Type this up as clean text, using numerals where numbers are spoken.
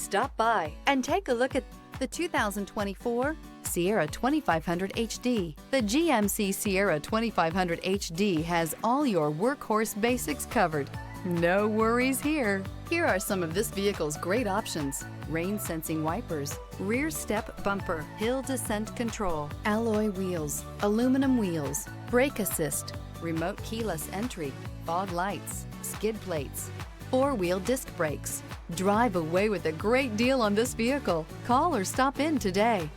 Stop by and take a look at the 2024 Sierra 2500 HD. The GMC Sierra 2500 HD has all your workhorse basics covered. No worries here. Here are some of this vehicle's great options: rain sensing wipers, rear step bumper, hill descent control, alloy wheels, aluminum wheels, brake assist, remote keyless entry, fog lights, skid plates, four-wheel disc brakes. Drive away with a great deal on this vehicle. Call or stop in today.